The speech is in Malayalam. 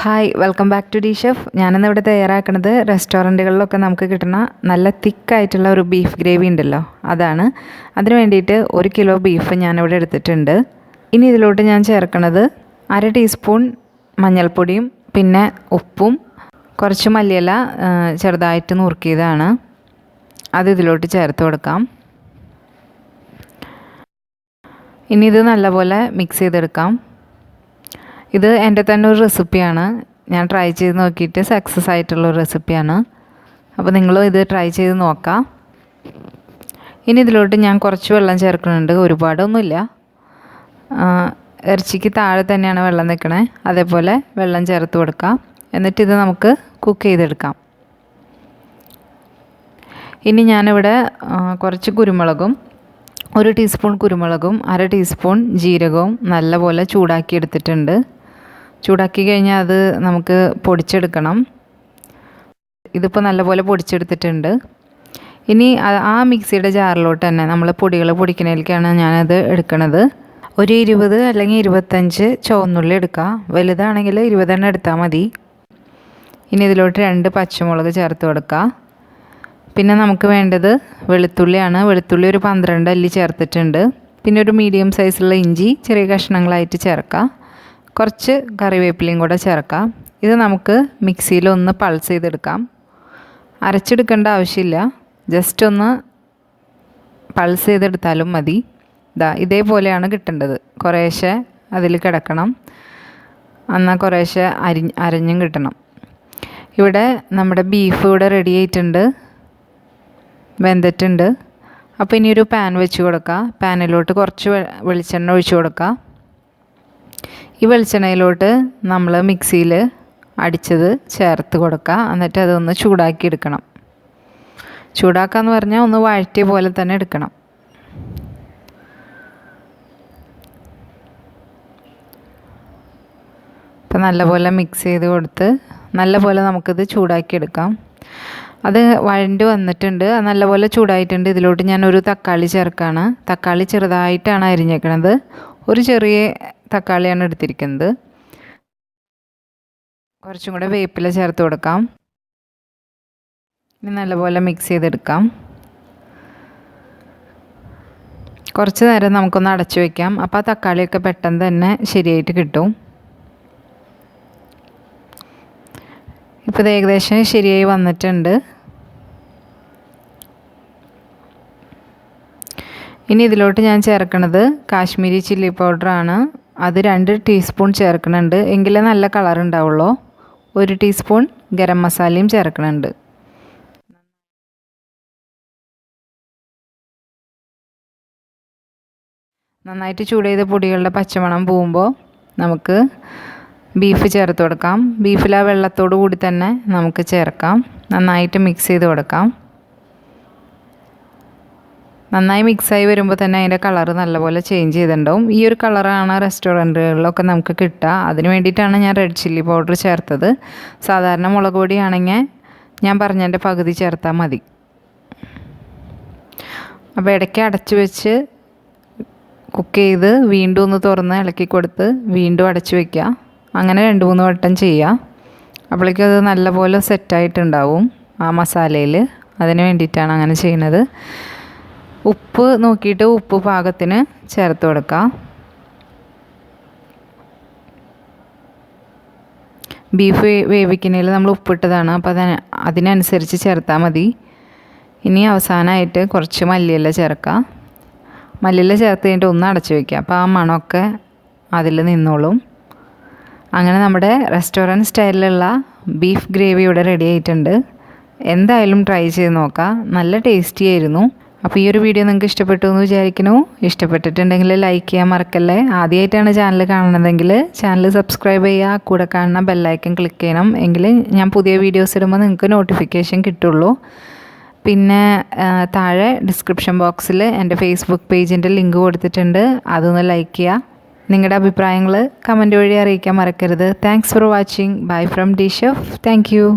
Hi welcome back to the chef. ഞാനിന്നിവിടെ തയ്യാറാക്കുന്നത് റെസ്റ്റോറൻറ്റുകളിലൊക്കെ നമുക്ക് കിട്ടുന്ന നല്ല തിക്കായിട്ടുള്ള ഒരു ബീഫ് ഗ്രേവി ഉണ്ടല്ലോ, അതാണ്. അതിന് വേണ്ടിയിട്ട് 1 കിലോ ബീഫ് ഞാനിവിടെ എടുത്തിട്ടുണ്ട്. ഇനി ഇതിലോട്ട് ഞാൻ ചേർക്കുന്നത് 1/2 ടീസ്പൂൺ മഞ്ഞൾപ്പൊടിയും പിന്നെ ഉപ്പും കുറച്ച് മല്ലിയില ചെറുതായിട്ട് നുറുക്കിയതാണ്. അത് ഇതിലോട്ട് ചേർത്ത് കൊടുക്കാം. ഇനി ഇത് നല്ലപോലെ മിക്സ് ചെയ്തെടുക്കാം. ഇത് എൻ്റെ തന്നെ ഒരു റെസിപ്പിയാണ്. ഞാൻ ട്രൈ ചെയ്ത് നോക്കിയിട്ട് സക്സസ് ആയിട്ടുള്ളൊരു റെസിപ്പിയാണ്. അപ്പോൾ നിങ്ങളും ഇത് ട്രൈ ചെയ്ത് നോക്കാം. ഇനി ഇതിലോട്ട് ഞാൻ കുറച്ച് വെള്ളം ചേർക്കുന്നുണ്ട്, ഒരുപാടൊന്നുമില്ല. ഇറച്ചിക്ക് താഴെ തന്നെയാണ് വെള്ളം നിൽക്കണേ, അതേപോലെ വെള്ളം ചേർത്ത് കൊടുക്കാം. എന്നിട്ടിത് നമുക്ക് കുക്ക് ചെയ്തെടുക്കാം. ഇനി ഞാനിവിടെ കുറച്ച് കുരുമുളകും 1 ടീസ്പൂൺ കുരുമുളകും 1/2 ടീസ്പൂൺ ജീരകവും നല്ലപോലെ ചൂടാക്കി എടുത്തിട്ടുണ്ട്. ചൂടാക്കി കഴിഞ്ഞാൽ അത് നമുക്ക് പൊടിച്ചെടുക്കണം. ഇതിപ്പോൾ നല്ലപോലെ പൊടിച്ചെടുത്തിട്ടുണ്ട്. ഇനി ആ മിക്സിയുടെ ജാറിലോട്ട് തന്നെ നമ്മൾ പൊടികൾ പൊടിക്കുന്നതിലേക്കാണ് ഞാനത് എടുക്കുന്നത്. ഒരു 20 അല്ലെങ്കിൽ 25 ചുവന്നുള്ളി എടുക്കുക. വലുതാണെങ്കിൽ 20 എടുത്താൽ മതി. ഇനി ഇതിലോട്ട് 2 പച്ചമുളക് ചേർത്ത് കൊടുക്കുക. പിന്നെ നമുക്ക് വേണ്ടത് വെളുത്തുള്ളിയാണ്. വെളുത്തുള്ളി ഒരു 12 അല്ലി ചേർത്തിട്ടുണ്ട്. പിന്നെ ഒരു മീഡിയം സൈസുള്ള ഇഞ്ചി ചെറിയ കഷ്ണങ്ങളായിട്ട് ചേർക്കാം. കുറച്ച് കറിവേപ്പിലയും കൂടെ ചേർക്കാം. ഇത് നമുക്ക് മിക്സിയിൽ ഒന്ന് പൾസ് ചെയ്തെടുക്കാം. അരച്ചെടുക്കേണ്ട ആവശ്യമില്ല, ജസ്റ്റ് ഒന്ന് പൾസ് ചെയ്തെടുത്താലും മതി. ഇതേപോലെയാണ് കിട്ടേണ്ടത്. കുറേശ്ശെ അതിൽ കിടക്കണം, എന്നാൽ കുറേശ്ശെ അരഞ്ഞും കിട്ടണം. ഇവിടെ നമ്മുടെ ബീഫ് ഇവിടെ റെഡി ആയിട്ടുണ്ട്, വെന്തിട്ടുണ്ട്. അപ്പോൾ ഇനി ഒരു പാൻ വെച്ച് കൊടുക്കുക. പാനിലോട്ട് കുറച്ച് വെളിച്ചെണ്ണ ഒഴിച്ച് കൊടുക്കുക. ഈ വെളിച്ചെണ്ണയിലോട്ട് നമ്മൾ മിക്സിയിൽ അടിച്ചത് ചേർത്ത് കൊടുക്കുക. എന്നിട്ട് അതൊന്ന് ചൂടാക്കി എടുക്കണം. ചൂടാക്കാന്ന് പറഞ്ഞാൽ ഒന്ന് വഴറ്റിയ പോലെ തന്നെ എടുക്കണം. ഇപ്പം നല്ലപോലെ മിക്സ് ചെയ്ത് കൊടുത്ത് നല്ലപോലെ നമുക്കിത് ചൂടാക്കി എടുക്കാം. അത് വഴണ്ട് വന്നിട്ടുണ്ട്, നല്ലപോലെ ചൂടായിട്ടുണ്ട്. ഇതിലോട്ട് ഞാൻ ഒരു തക്കാളി ചേർക്കുകയാണ്. തക്കാളി ചെറുതായിട്ടാണ് അരിഞ്ഞേക്കണത്. ഒരു ചെറിയ തക്കാളിയാണ് എടുത്തിരിക്കുന്നത്. കുറച്ചും കൂടെ വേപ്പില ചേർത്ത് കൊടുക്കാം. ഇനി നല്ലപോലെ മിക്സ് ചെയ്തെടുക്കാം. കുറച്ച് നേരം നമുക്കൊന്ന് അടച്ചു വയ്ക്കാം. അപ്പോൾ ആ തക്കാളിയൊക്കെ പെട്ടെന്ന് തന്നെ ശരിയായിട്ട് കിട്ടും. ഇപ്പോൾ ഇത് ഏകദേശം ശരിയായി വന്നിട്ടുണ്ട്. ഇനി ഇതിലോട്ട് ഞാൻ ചേർക്കുന്നത് കാശ്മീരി ചില്ലി പൗഡറാണ്. അത് 2 ടീസ്പൂൺ ചേർക്കുന്നുണ്ട്, എങ്കിലേ നല്ല കളർ ഉണ്ടാവുള്ളൂ. 1 ടീസ്പൂൺ ഗരം മസാലയും ചേർക്കുന്നുണ്ട്. നന്നായിട്ട് ചൂട് ചെയ്ത പൊടികളുടെ പച്ചമണം പോകുമ്പോൾ നമുക്ക് ബീഫ് ചേർത്ത് കൊടുക്കാം. ബീഫിൽ ആ വെള്ളത്തോടു കൂടി തന്നെ നമുക്ക് ചേർക്കാം. നന്നായിട്ട് മിക്സ് ചെയ്ത് കൊടുക്കാം. നന്നായി മിക്സായി വരുമ്പോൾ തന്നെ അതിൻ്റെ കളറ് നല്ലപോലെ ചേഞ്ച് ചെയ്തിട്ടുണ്ടാവും. ഈ ഒരു കളറാണ് റെസ്റ്റോറൻറ്റുകളിലൊക്കെ നമുക്ക് കിട്ടുക. അതിന് വേണ്ടിയിട്ടാണ് ഞാൻ റെഡ് ചില്ലി പൗഡർ ചേർത്തത്. സാധാരണ മുളക് പൊടിയാണെങ്കിൽ ഞാൻ പറഞ്ഞതിൻ്റെ പകുതി ചേർത്താൽ മതി. അപ്പോൾ ഇടയ്ക്ക് അടച്ച് വെച്ച് കുക്ക് ചെയ്ത് വീണ്ടും ഒന്ന് തുറന്ന് ഇളക്കി കൊടുത്ത് വീണ്ടും അടച്ച് വയ്ക്കുക. അങ്ങനെ 2-3 വട്ടം ചെയ്യുക. അപ്പോഴേക്കും അത് നല്ലപോലെ സെറ്റായിട്ടുണ്ടാവും ആ മസാലയിൽ. അതിന് വേണ്ടിയിട്ടാണ് അങ്ങനെ ചെയ്യുന്നത്. ഉപ്പ് നോക്കിയിട്ട് ഉപ്പ് പാകത്തിന് ചേർത്ത് കൊടുക്കാം. ബീഫ് വേവിക്കുന്നതിൽ നമ്മൾ ഉപ്പിട്ടതാണ്, അപ്പോൾ അതിനനുസരിച്ച് ചേർത്താൽ മതി. ഇനി അവസാനമായിട്ട് കുറച്ച് മല്ലിയില ചേർക്കാം. മല്ലിയില ചേർത്ത് കഴിഞ്ഞിട്ട് ഒന്ന് അടച്ചു വയ്ക്കുക. അപ്പോൾ ആ മണമൊക്കെ അതിൽ നിന്നോളും. അങ്ങനെ നമ്മുടെ റെസ്റ്റോറൻറ്റ് സ്റ്റൈലിലുള്ള ബീഫ് ഗ്രേവി ഇവിടെ റെഡി ആയിട്ടുണ്ട്. എന്തായാലും ട്രൈ ചെയ്ത് നോക്കാം, നല്ല ടേസ്റ്റി ആയിരുന്നു. അപ്പോൾ ഈ ഒരു വീഡിയോ നിങ്ങൾക്ക് ഇഷ്ടപ്പെട്ടു എന്ന് വിചാരിക്കുന്നു. ഇഷ്ടപ്പെട്ടിട്ടുണ്ടെങ്കിൽ ലൈക്ക് ചെയ്യാൻ മറക്കല്ലേ. ആദ്യമായിട്ടാണ് ചാനൽ കാണുന്നതെങ്കിൽ ചാനൽ സബ്സ്ക്രൈബ് ചെയ്യുക. കൂടെ കാണുന്ന ബെല്ലൈക്കൺ ക്ലിക്ക് ചെയ്യണം, എങ്കിൽ ഞാൻ പുതിയ വീഡിയോസ് ഇടുമ്പോൾ നിങ്ങൾക്ക് നോട്ടിഫിക്കേഷൻ കിട്ടുള്ളൂ. പിന്നെ താഴെ ഡിസ്ക്രിപ്ഷൻ ബോക്സിൽ എൻ്റെ ഫേസ്ബുക്ക് പേജിൻ്റെ ലിങ്ക് കൊടുത്തിട്ടുണ്ട്, അതൊന്ന് ലൈക്ക് ചെയ്യുക. നിങ്ങളുടെ അഭിപ്രായങ്ങൾ കമൻറ്റ് വഴി അറിയിക്കാൻ മറക്കരുത്. Thanks for watching. Bye from D chef. Thank you.